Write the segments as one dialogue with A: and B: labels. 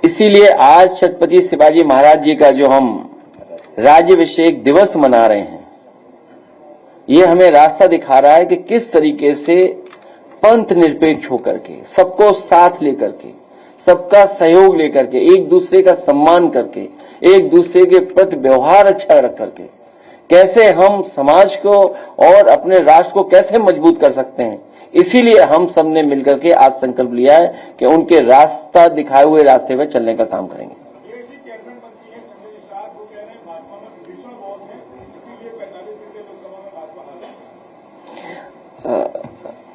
A: इसीलिए आज छत्रपति शिवाजी महाराज जी का जो हम राज्याभिषेक दिवस मना रहे हैं, ये हमें रास्ता दिखा रहा है कि किस तरीके से पंथ निरपेक्ष होकर के, सबको साथ लेकर के, सबका सहयोग लेकर के, एक दूसरे का सम्मान करके, एक दूसरे के प्रति व्यवहार अच्छा रख करके कैसे हम समाज को और अपने राष्ट्र को कैसे मजबूत कर सकते हैं। इसीलिए हम सब ने मिलकर के आज संकल्प लिया है कि उनके रास्ता दिखाए हुए रास्ते पर चलने का काम करेंगे।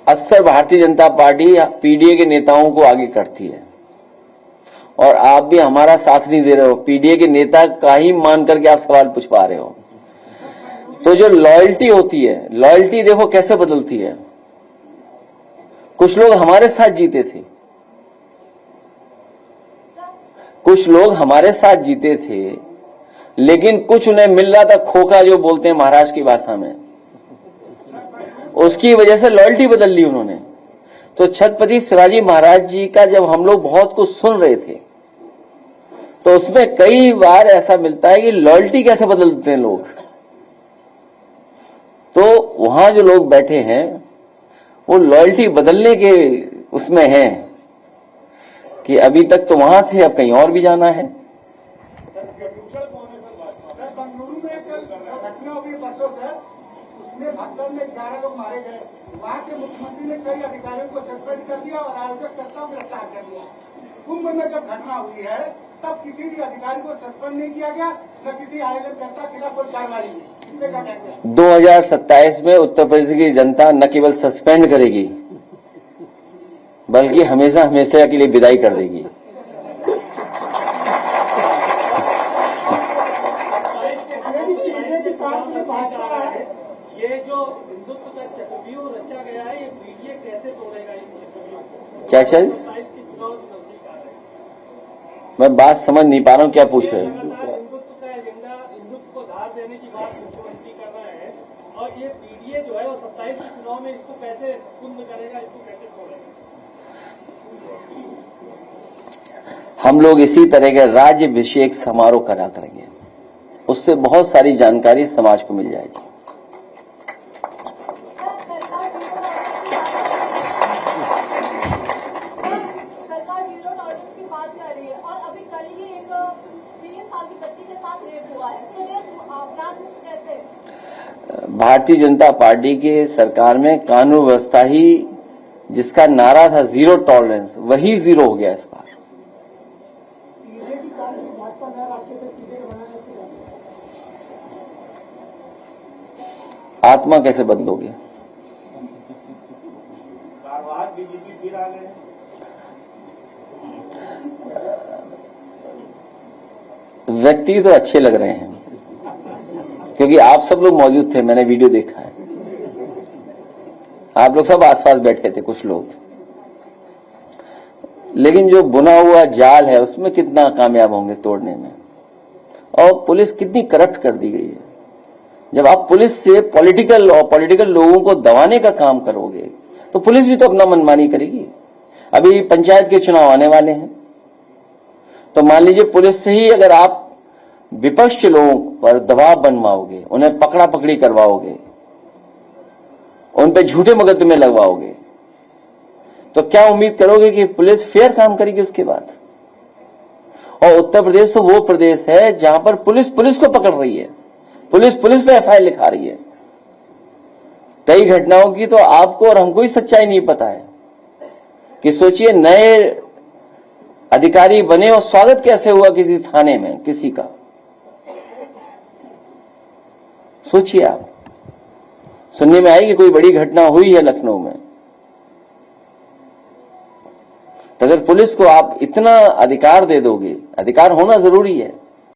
A: अक्सर भारतीय जनता पार्टी पीडीए के नेताओं को आगे करती है और आप भी हमारा साथ नहीं दे रहे हो। पीडीए के नेता का ही मान करके आप सवाल पूछ पा रहे हो। तो जो लॉयल्टी होती है, लॉयल्टी देखो कैसे बदलती है। कुछ लोग हमारे साथ जीते थे, कुछ लोग हमारे साथ जीते थे, लेकिन कुछ उन्हें मिल रहा था खोखा, जो बोलते हैं महाराष्ट्र की भाषा में, उसकी वजह से लॉयल्टी बदल ली उन्होंने। तो छत्रपति शिवाजी महाराज जी का जब हम लोग बहुत कुछ सुन रहे थे, तो उसमें कई बार ऐसा मिलता है कि लॉयल्टी कैसे बदल देते हैं लोग। तो वहां जो लोग बैठे हैं वो लॉयल्टी बदलने के उसमें हैं कि अभी तक तो वहां थे, अब कहीं और भी जाना है।
B: बंगलुरु में एक घटना हुई परसों से, उसमें भगदड़ में 11 लोग मारे गए। वहां के मुख्यमंत्री ने कई अधिकारियों को सस्पेंड कर दिया और आयोजककर्ता को गिरफ्तार कर दिया। कुंभ में जब घटना हुई है तब किसी भी अधिकारी को सस्पेंड नहीं किया गया, न किसी आयोजककर्ता के खिलाफ कोई कार्रवाई हुई।
A: 2027 में उत्तर प्रदेश की जनता न केवल सस्पेंड करेगी बल्कि हमेशा हमेशा के लिए विदाई कर देगी।
C: ये जो हिंदुत्व का चक्रव्यूह रचा गया है, ये पीडीए कैसे तोड़ेगा इस चक्रव्यूह?
A: क्या चीज? मैं बात समझ नहीं पा रहा हूँ, क्या पूछ रहे हैं?
C: हिंदुत्व का एजेंडा, हिंदुत्व को धार देने की बात मुख्यमंत्री कर रहे हैं और ये पीडीए जो है वो 27 के चुनाव में इसको कैसे कुंद करेगा, इसको कैसे तोड़ेगा?
A: हम लोग इसी तरह के राज्याभिषेक समारोह करा करेंगे, उससे बहुत सारी जानकारी समाज को मिल जाएगी।
D: सरकार जीरो टॉलरेंस की बात कर रही है और अभी कल ही एक 3 साल की बच्ची के साथ रेप हुआ है, तो ये अपराध कैसे?
A: भारतीय जनता पार्टी के सरकार में कानून व्यवस्था ही, जिसका नारा था जीरो टॉलरेंस, वही जीरो हो गया इस बार। आत्मा कैसे बदलोगे? व्यक्ति तो अच्छे लग रहे हैं क्योंकि आप सब लोग मौजूद थे, मैंने वीडियो देखा है। आप लोग सब आसपास बैठे थे कुछ लोग, लेकिन जो बुना हुआ जाल है उसमें कितना कामयाब होंगे तोड़ने में। और पुलिस कितनी करप्ट कर दी गई है। जब आप पुलिस से पॉलिटिकल लोगों को दबाने का काम करोगे तो पुलिस भी तो अपना मनमानी करेगी। अभी पंचायत के चुनाव आने वाले हैं, तो मान लीजिए पुलिस से ही अगर आप विपक्ष के लोगों पर दबाव बनवाओगे, उन्हें पकड़ा पकड़ी करवाओगे, उन पे झूठे मुकदमे लगवाओगे, तो क्या उम्मीद करोगे कि पुलिस फेयर काम करेगी उसके बाद? और उत्तर प्रदेश तो वो प्रदेश है जहां पर पुलिस को पकड़ रही है, पुलिस पे एफआईआर लिखा रही है। कई घटनाओं की तो आपको और हमको ही सच्चाई नहीं पता है कि सोचिए नए अधिकारी बने और स्वागत कैसे हुआ किसी थाने में किसी का। सोचिए आप, सुनने में आई कि कोई बड़ी घटना हुई है लखनऊ में, तो अगर पुलिस को आप इतना अधिकार दे दोगे, अधिकार होना जरूरी है,